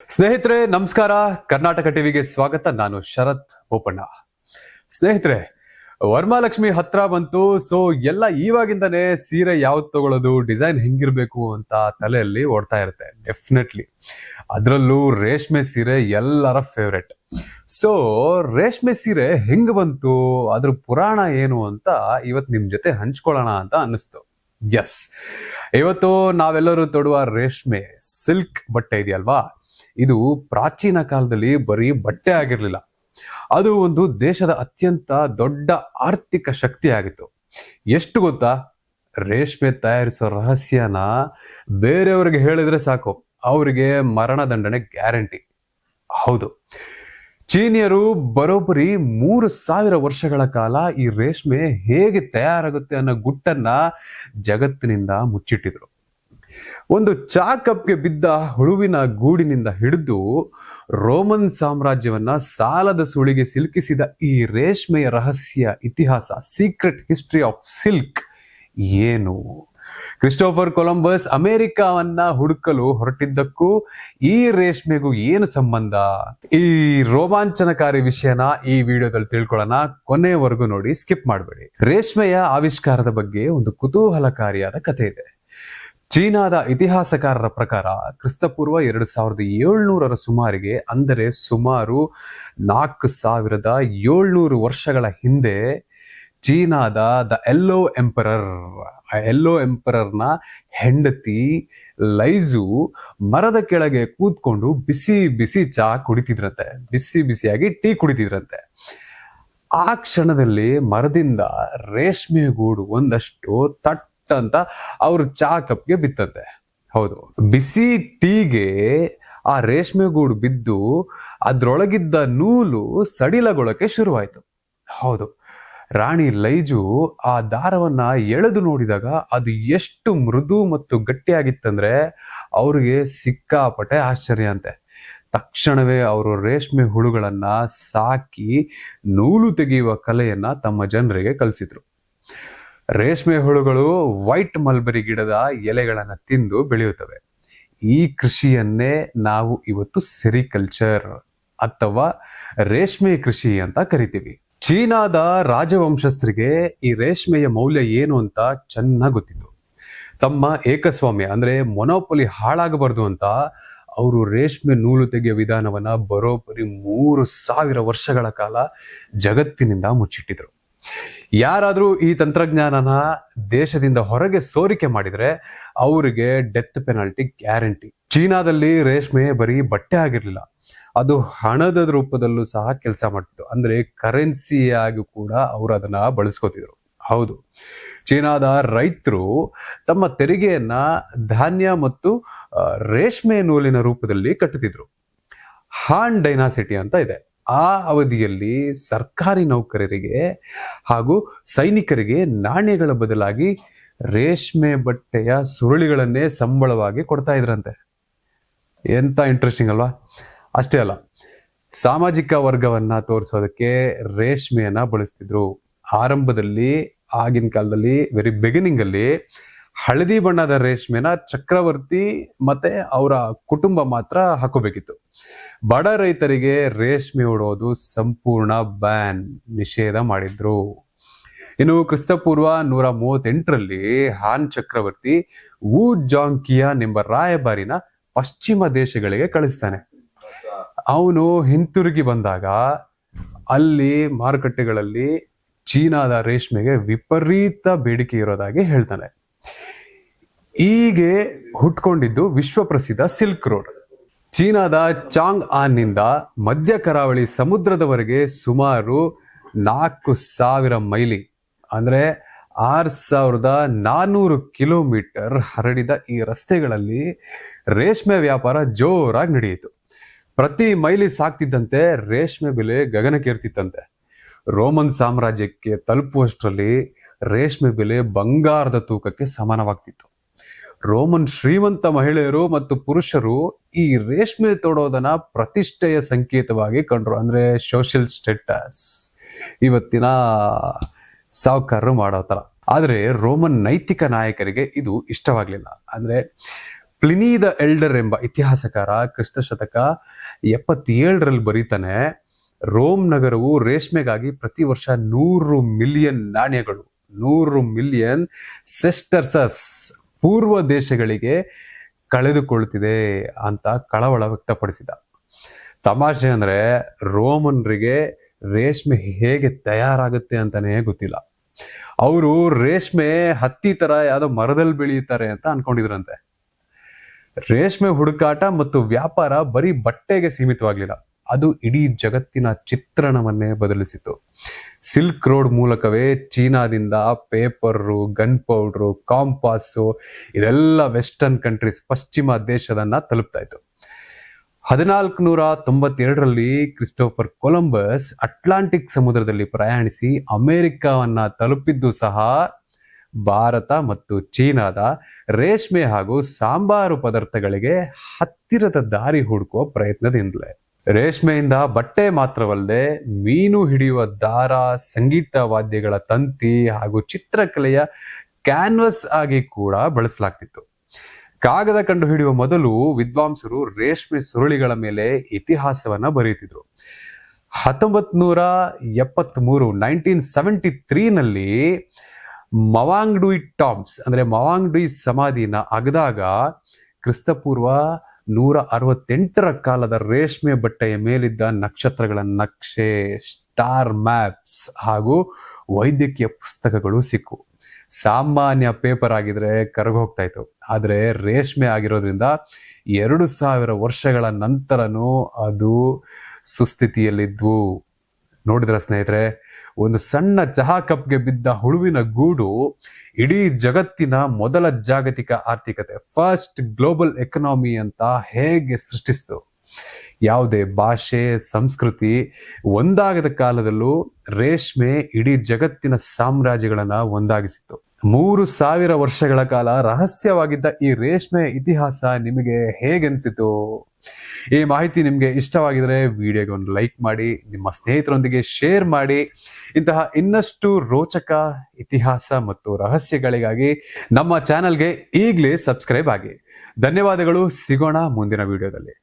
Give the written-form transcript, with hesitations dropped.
ಸ್ನೇಹಿತರೆ ನಮಸ್ಕಾರ. ಕರ್ನಾಟಕ ಟಿವಿಗೆ ಸ್ವಾಗತ. ನಾನು ಶರತ್ ಬೋಪಣ್ಣ. ಸ್ನೇಹಿತರೆ, ವರಮಹಾಲಕ್ಷ್ಮಿ ಹತ್ರ ಬಂತು. ಸೊ ಎಲ್ಲ ಇವಾಗಿಂದಾನೆ ಸೀರೆ ಯಾವ್ದು ತಗೊಳ್ಳೋದು, ಡಿಸೈನ್ ಹೆಂಗಿರ್ಬೇಕು ಅಂತ ತಲೆಯಲ್ಲಿ ಓಡ್ತಾ ಇರುತ್ತೆ. ಡೆಫಿನೆಟ್ಲಿ ಅದರಲ್ಲೂ ರೇಷ್ಮೆ ಸೀರೆ ಎಲ್ಲರ ಫೇವ್ರೆಟ್. ಸೊ ರೇಷ್ಮೆ ಸೀರೆ ಹೆಂಗ್ ಬಂತು, ಅದ್ರ ಪುರಾಣ ಏನು ಅಂತ ಇವತ್ತು ನಿಮ್ ಜೊತೆ ಹಂಚ್ಕೊಳ್ಳೋಣ ಅಂತ ಅನ್ನಿಸ್ತು. ಎಸ್, ಇವತ್ತು ನಾವೆಲ್ಲರೂ ತೊಡುವ ರೇಷ್ಮೆ ಸಿಲ್ಕ್ ಬಟ್ಟೆ ಇದೆಯಲ್ವಾ, ಇದು ಪ್ರಾಚೀನ ಕಾಲದಲ್ಲಿ ಬರೀ ಬಟ್ಟೆ ಆಗಿರ್ಲಿಲ್ಲ, ಅದು ಒಂದು ದೇಶದ ಅತ್ಯಂತ ದೊಡ್ಡ ಆರ್ಥಿಕ ಶಕ್ತಿ ಆಗಿತ್ತು. ಎಷ್ಟು ಗೊತ್ತಾ? ರೇಷ್ಮೆ ತಯಾರಿಸೋ ರಹಸ್ಯನ ಬೇರೆಯವ್ರಿಗೆ ಹೇಳಿದ್ರೆ ಸಾಕು, ಅವರಿಗೆ ಮರಣದಂಡನೆ ಗ್ಯಾರಂಟಿ. ಹೌದು, ಚೀನಿಯರು ಬರೋಬ್ಬರಿ 3000 ವರ್ಷಗಳ ಕಾಲ ಈ ರೇಷ್ಮೆ ಹೇಗೆ ತಯಾರಾಗುತ್ತೆ ಅನ್ನೋ ಗುಟ್ಟನ್ನ ಜಗತ್ತಿನಿಂದ ಮುಚ್ಚಿಟ್ಟಿದ್ರು. ಒಂದು ಚಾ ಕಪ್ಗೆ ಬಿದ್ದ ಹುಳುವಿನ ಗೂಡಿನಿಂದ ಹಿಡಿದು ರೋಮನ್ ಸಾಮ್ರಾಜ್ಯವನ್ನ ಸಾಲದ ಸುಳಿಗೆ ಸಿಲುಕಿಸಿದ ಈ ರೇಷ್ಮೆಯ ರಹಸ್ಯ ಇತಿಹಾಸ, ಸೀಕ್ರೆಟ್ ಹಿಸ್ಟ್ರಿ ಆಫ್ ಸಿಲ್ಕ್ ಏನು? ಕ್ರಿಸ್ಟೋಫರ್ ಕೊಲಂಬಸ್ ಅಮೆರಿಕವನ್ನ ಹುಡುಕಲು ಹೊರಟಿದ್ದಕ್ಕೂ ಈ ರೇಷ್ಮೆಗೂ ಏನು ಸಂಬಂಧ? ಈ ರೋಮಾಂಚನಕಾರಿ ವಿಷಯನ ಈ ವಿಡಿಯೋದಲ್ಲಿ ತಿಳ್ಕೊಳ್ಳೋಣ. ಕೊನೆಯವರೆಗೂ ನೋಡಿ, ಸ್ಕಿಪ್ ಮಾಡಬೇಡಿ. ರೇಷ್ಮೆಯ ಆವಿಷ್ಕಾರದ ಬಗ್ಗೆ ಒಂದು ಕುತೂಹಲಕಾರಿಯಾದ ಕಥೆ ಇದೆ. ಚೀನಾದ ಇತಿಹಾಸಕಾರರ ಪ್ರಕಾರ ಕ್ರಿಸ್ತಪೂರ್ವ 2700 ಸುಮಾರಿಗೆ, ಅಂದರೆ ಸುಮಾರು 4700 ವರ್ಷಗಳ ಹಿಂದೆ, ಚೀನಾದ ದ ಯೆಲ್ಲೋ ಎಂಪರರ್ನ ಹೆಂಡತಿ ಲೈಜು ಮರದ ಕೆಳಗೆ ಕೂತ್ಕೊಂಡು ಬಿಸಿ ಬಿಸಿ ಚಾ ಕುಡಿತಿದ್ರಂತೆ, ಬಿಸಿಯಾಗಿ ಟೀ ಕುಡಿತಿದ್ರಂತೆ. ಆ ಕ್ಷಣದಲ್ಲಿ ಮರದಿಂದ ರೇಷ್ಮೆ ಗೂಡು ಒಂದಷ್ಟು ತಟ್ ಅಂತ ಅವ್ರ ಚಾ ಕಪ್ಗೆ ಬಿತ್ತಂತೆ. ಹೌದು, ಬಿಸಿ ಟೀಗೆ ಆ ರೇಷ್ಮೆ ಗೂಡು ಬಿದ್ದು ಅದ್ರೊಳಗಿದ್ದ ನೂಲು ಸಡಿಲಗೊಳಕ್ಕೆ ಶುರುವಾಯ್ತು. ಹೌದು, ರಾಣಿ ಲೈಜು ಆ ದಾರವನ್ನ ಎಳೆದು ನೋಡಿದಾಗ ಅದು ಎಷ್ಟು ಮೃದು ಮತ್ತು ಗಟ್ಟಿಯಾಗಿತ್ತಂದ್ರೆ ಅವ್ರಿಗೆ ಸಿಕ್ಕಾಪಟ್ಟೆ ಆಶ್ಚರ್ಯ ಅಂತೆ. ತಕ್ಷಣವೇ ಅವರು ರೇಷ್ಮೆ ಹುಳುಗಳನ್ನ ಸಾಕಿ ನೂಲು ತೆಗೆಯುವ ಕಲೆಯನ್ನ ತಮ್ಮ ಜನರಿಗೆ ಕಲಿಸಿದ್ರು. ರೇಷ್ಮೆ ಹುಳುಗಳು ವೈಟ್ ಮಲ್ಬರಿ ಗಿಡದ ಎಲೆಗಳನ್ನ ತಿಂದು ಬೆಳೆಯುತ್ತವೆ. ಈ ಕೃಷಿಯನ್ನೇ ನಾವು ಇವತ್ತು ಸೆರಿಕಲ್ಚರ್ ಅಥವಾ ರೇಷ್ಮೆ ಕೃಷಿ ಅಂತ ಕರಿತೀವಿ. ಚೀನಾದ ರಾಜವಂಶಸ್ಥರಿಗೆ ಈ ರೇಷ್ಮೆಯ ಮೌಲ್ಯ ಏನು ಅಂತ ಚೆನ್ನಾಗಿ ಗೊತ್ತಿತ್ತು. ತಮ್ಮ ಏಕಸ್ವಾಮ್ಯ ಅಂದ್ರೆ ಮೊನೋಪೊಲಿ ಹಾಳಾಗಬಾರ್ದು ಅಂತ ಅವರು ರೇಷ್ಮೆ ನೂಲು ತೆಗೆಯುವ ವಿಧಾನವನ್ನ ಬರೋಬ್ಬರಿ 3000 ವರ್ಷಗಳ ಕಾಲ ಜಗತ್ತಿನಿಂದ ಮುಚ್ಚಿಟ್ಟಿದ್ರು. ಯಾರಾದ್ರೂ ಈ ತಂತ್ರಜ್ಞಾನನ ದೇಶದಿಂದ ಹೊರಗೆ ಸೋರಿಕೆ ಮಾಡಿದ್ರೆ ಅವರಿಗೆ ಡೆತ್ ಪೆನಾಲ್ಟಿ ಗ್ಯಾರಂಟಿ. ಚೀನಾದಲ್ಲಿ ರೇಷ್ಮೆ ಬರೀ ಬಟ್ಟೆ ಆಗಿರ್ಲಿಲ್ಲ, ಅದು ಹಣದ ರೂಪದಲ್ಲೂ ಸಹ ಕೆಲಸ ಮಾಡ್ತಿತ್ತು. ಅಂದ್ರೆ ಕರೆನ್ಸಿಯಾಗಿ ಕೂಡ ಅವರು ಅದನ್ನ ಬಳಸ್ಕೋತಿದ್ರು. ಹೌದು, ಚೀನಾದ ರೈತರು ತಮ್ಮ ತೆರಿಗೆಯನ್ನ ಧಾನ್ಯ ಮತ್ತು ರೇಷ್ಮೆ ನೂಲಿನ ರೂಪದಲ್ಲಿ ಕಟ್ಟುತ್ತಿದ್ರು. ಹಾನ್ ಡೈನಾಸಿಟಿ ಅಂತ ಇದೆ. ಆ ಅವಧಿಯಲ್ಲಿ ಸರ್ಕಾರಿ ನೌಕರರಿಗೆ ಹಾಗೂ ಸೈನಿಕರಿಗೆ ನಾಣ್ಯಗಳ ಬದಲಾಗಿ ರೇಷ್ಮೆ ಬಟ್ಟೆಯ ಸುರುಳಿಗಳನ್ನೇ ಸಂಬಳವಾಗಿ ಕೊಡ್ತಾ ಇದ್ರಂತೆ. ಎಂತ ಇಂಟ್ರೆಸ್ಟಿಂಗ್ ಅಲ್ವಾ? ಅಷ್ಟೇ ಅಲ್ಲ, ಸಾಮಾಜಿಕ ವರ್ಗವನ್ನ ತೋರಿಸೋದಕ್ಕೆ ರೇಷ್ಮೆಯನ್ನ ಬಳಸ್ತಿದ್ರು. ಆರಂಭದಲ್ಲಿ, ಆಗಿನ ಕಾಲದಲ್ಲಿ, ವೆರಿ ಬಿಗಿನಿಂಗ್ ಅಲ್ಲಿ ಹಳದಿ ಬಣ್ಣದ ರೇಷ್ಮೆನ ಚಕ್ರವರ್ತಿ ಮತ್ತೆ ಅವರ ಕುಟುಂಬ ಮಾತ್ರ ಹಾಕೋಬೇಕಿತ್ತು. ಬಡ ರೈತರಿಗೆ ರೇಷ್ಮೆ ಉಡೋದು ಸಂಪೂರ್ಣ ಬ್ಯಾನ್, ನಿಷೇಧ ಮಾಡಿದ್ರು. ಇನ್ನು ಕ್ರಿಸ್ತಪೂರ್ವ 138ರಲ್ಲಿ ಹಾನ್ ಚಕ್ರವರ್ತಿ ವು ಜಾಂಕಿಯಾನ್ ಎಂಬ ರಾಯಭಾರಿನ ಪಶ್ಚಿಮ ದೇಶಗಳಿಗೆ ಕಳಿಸ್ತಾನೆ. ಅವನು ಹಿಂತಿರುಗಿ ಬಂದಾಗ ಅಲ್ಲಿ ಮಾರುಕಟ್ಟೆಗಳಲ್ಲಿ ಚೀನಾದ ರೇಷ್ಮೆಗೆ ವಿಪರೀತ ಬೇಡಿಕೆ ಇರೋದಾಗಿ ಹೇಳ್ತಾನೆ. ಹೀಗೆ ಹುಟ್ಕೊಂಡಿದ್ದು ವಿಶ್ವ ಪ್ರಸಿದ್ಧ ಸಿಲ್ಕ್ ರೋಡ್. ಚೀನಾದ ಚಾಂಗ್ ಆನ್ನಿಂದ ಮಧ್ಯ ಕರಾವಳಿ ಸಮುದ್ರದವರೆಗೆ ಸುಮಾರು 4000 ಮೈಲಿ, ಅಂದ್ರೆ 6400 ಕಿಲೋಮೀಟರ್ ಹರಡಿದ ಈ ರಸ್ತೆಗಳಲ್ಲಿ ರೇಷ್ಮೆ ವ್ಯಾಪಾರ ಜೋರಾಗಿ ನಡೆಯಿತು. ಪ್ರತಿ ಮೈಲಿ ಸಾಕ್ತಿದ್ದಂತೆ ರೇಷ್ಮೆ ಬೆಲೆ ಗಗನಕ್ಕೇರ್ತಿತ್ತಂತೆ. ರೋಮನ್ ಸಾಮ್ರಾಜ್ಯಕ್ಕೆ ತಲುಪುವಷ್ಟರಲ್ಲಿ ರೇಷ್ಮೆ ಬೆಲೆ ಬಂಗಾರದ ತೂಕಕ್ಕೆ ಸಮಾನವಾಗ್ತಿತ್ತು. ರೋಮನ್ ಶ್ರೀಮಂತ ಮಹಿಳೆಯರು ಮತ್ತು ಪುರುಷರು ಈ ರೇಷ್ಮೆ ತೊಡೋದನ್ನ ಪ್ರತಿಷ್ಠೆಯ ಸಂಕೇತವಾಗಿ ಕಂಡ್ರು. ಅಂದ್ರೆ ಸೋಷಿಯಲ್ ಸ್ಟೇಟಸ್, ಇವತ್ತಿನ ಸಾಹುಕಾರರು ಮಾಡೋ ತರ. ಆದ್ರೆ ರೋಮನ್ ನೈತಿಕ ನಾಯಕರಿಗೆ ಇದು ಇಷ್ಟವಾಗ್ಲಿಲ್ಲ. ಅಂದ್ರೆ ಪ್ಲಿನಿ ದ ಎಲ್ಡರ್ ಎಂಬ ಇತಿಹಾಸಕಾರ ಕ್ರಿಸ್ತ ಶತಕ 77ರಲ್ಲಿ ಬರೀತಾನೆ, ರೋಮ್ ನಗರವು ರೇಷ್ಮೆಗಾಗಿ ಪ್ರತಿ ವರ್ಷ 100 ಮಿಲಿಯನ್ ನಾಣ್ಯಗಳು, 100 ಮಿಲಿಯನ್ ಸೆಸ್ಟರ್ಸಸ್ ಪೂರ್ವ ದೇಶಗಳಿಗೆ ಕಳೆದುಕೊಳ್ಳುತ್ತಿದೆ ಅಂತ ಕಳವಳ ವ್ಯಕ್ತಪಡಿಸಿದ. ತಮಾಷೆ ಅಂದ್ರೆ ರೋಮನ್ರಿಗೆ ರೇಷ್ಮೆ ಹೇಗೆ ತಯಾರಾಗುತ್ತೆ ಅಂತಾನೆ ಗೊತ್ತಿಲ್ಲ. ಅವರು ರೇಷ್ಮೆ ಹತ್ತಿ ತರ ಯಾವ್ದೋ ಮರದಲ್ಲಿ ಬೆಳೆಯುತ್ತಾರೆ ಅಂತ ಅನ್ಕೊಂಡಿದ್ರಂತೆ. ರೇಷ್ಮೆ ಹುಡುಕಾಟ ಮತ್ತು ವ್ಯಾಪಾರ ಬರೀ ಬಟ್ಟೆಗೆ ಸೀಮಿತವಾಗ್ಲಿಲ್ಲ, ಅದು ಇಡೀ ಜಗತ್ತಿನ ಚಿತ್ರಣವನ್ನೇ ಬದಲಿಸಿತು. ಸಿಲ್ಕ್ ರೋಡ್ ಮೂಲಕವೇ ಚೀನಾದಿಂದ ಪೇಪರು, ಗನ್ ಪೌಡ್ರು, ಕಾಂಪಾಸು ಇದೆಲ್ಲ ವೆಸ್ಟರ್ನ್ ಕಂಟ್ರೀಸ್, ಪಶ್ಚಿಮ ದೇಶದನ್ನ ತಲುಪ್ತಾ ಇತ್ತು. 1492ರಲ್ಲಿ ಕ್ರಿಸ್ಟೋಫರ್ ಕೊಲಂಬಸ್ ಅಟ್ಲಾಂಟಿಕ್ ಸಮುದ್ರದಲ್ಲಿ ಪ್ರಯಾಣಿಸಿ ಅಮೆರಿಕವನ್ನ ತಲುಪಿದ್ದು ಸಹ ಭಾರತ ಮತ್ತು ಚೀನಾದ ರೇಷ್ಮೆ ಹಾಗೂ ಸಾಂಬಾರು ಪದಾರ್ಥಗಳಿಗೆ ಹತ್ತಿರದ ದಾರಿ ಹುಡುಕುವ ಪ್ರಯತ್ನದಿಂದಲೇ. ರೇಷ್ಮೆಯಿಂದ ಬಟ್ಟೆ ಮಾತ್ರವಲ್ಲದೆ ಮೀನು ಹಿಡಿಯುವ ದಾರ, ಸಂಗೀತ ವಾದ್ಯಗಳ ತಂತಿ ಹಾಗೂ ಚಿತ್ರಕಲೆಯ ಕ್ಯಾನ್ವಸ್ ಆಗಿ ಕೂಡ ಬಳಸಲಾಗ್ತಿತ್ತು. ಕಾಗದ ಕಂಡು ಹಿಡಿಯುವ ಮೊದಲು ವಿದ್ವಾಂಸರು ರೇಷ್ಮೆ ಸುರುಳಿಗಳ ಮೇಲೆ ಇತಿಹಾಸವನ್ನ ಬರೆಯುತ್ತಿದ್ರು. 1973 ಮವಾಂಗ್ಡುಯಿ ಟಾಂಬ್ಸ್ ಅಂದ್ರೆ ಮವಾಂಗ್ಡುಯಿ ಸಮಾಧಿನ ಅಗದಾಗ ಕ್ರಿಸ್ತಪೂರ್ವ 168ರ ಕಾಲದ ರೇಷ್ಮೆ ಬಟ್ಟೆಯ ಮೇಲಿದ್ದ ನಕ್ಷತ್ರಗಳ ನಕ್ಷೆ, ಸ್ಟಾರ್ ಮ್ಯಾಪ್ಸ್ ಹಾಗೂ ವೈದ್ಯಕೀಯ ಪುಸ್ತಕಗಳು ಸಿಕ್ಕು. ಸಾಮಾನ್ಯ ಪೇಪರ್ ಆಗಿದ್ರೆ ಕರಗೋಗ್ತಾ ಇತ್ತು, ಆದ್ರೆ ರೇಷ್ಮೆ ಆಗಿರೋದ್ರಿಂದ 2000 ವರ್ಷಗಳ ನಂತರನೂ ಅದು ಸುಸ್ಥಿತಿಯಲ್ಲಿದ್ವು. ನೋಡಿದ್ರ ಸ್ನೇಹಿತರೆ, ಒಂದು ಸಣ್ಣ ಚಹಾ ಕಪ್ಗೆ ಬಿದ್ದ ಹುಳುವಿನ ಗೂಡು ಇಡೀ ಜಗತ್ತಿನ ಮೊದಲ ಜಾಗತಿಕ ಆರ್ಥಿಕತೆ, ಫಸ್ಟ್ ಗ್ಲೋಬಲ್ ಎಕನಾಮಿ ಅಂತ ಹೇಗೆ ಸೃಷ್ಟಿಸಿತು. ಯಾವುದೇ ಭಾಷೆ, ಸಂಸ್ಕೃತಿ ಒಂದಾಗದ ಕಾಲದಲ್ಲೂ ರೇಷ್ಮೆ ಇಡೀ ಜಗತ್ತಿನ ಸಾಮ್ರಾಜ್ಯಗಳನ್ನ ಒಂದಾಗಿಸಿತ್ತು. 3000 ವರ್ಷಗಳ ಕಾಲ ರಹಸ್ಯವಾಗಿದ್ದ ಈ ರೇಷ್ಮೆ ಇತಿಹಾಸ ನಿಮಗೆ ಹೇಗನ್ಸಿತು? ಈ ಮಾಹಿತಿ ನಿಮ್ಗೆ ಇಷ್ಟವಾಗಿದ್ರೆ ವಿಡಿಯೋಗೆ ಒಂದು ಲೈಕ್ ಮಾಡಿ, ನಿಮ್ಮ ಸ್ನೇಹಿತರೊಂದಿಗೆ ಶೇರ್ ಮಾಡಿ. ಇಂತಹ ಇನ್ನಷ್ಟು ರೋಚಕ ಇತಿಹಾಸ ಮತ್ತು ರಹಸ್ಯಗಳಿಗಾಗಿ ನಮ್ಮ ಚಾನೆಲ್ಗೆ ಈಗಲೇ ಸಬ್ಸ್ಕ್ರೈಬ್ ಆಗಿ. ಧನ್ಯವಾದಗಳು. ಸಿಗೋಣ ಮುಂದಿನ ವಿಡಿಯೋದಲ್ಲಿ.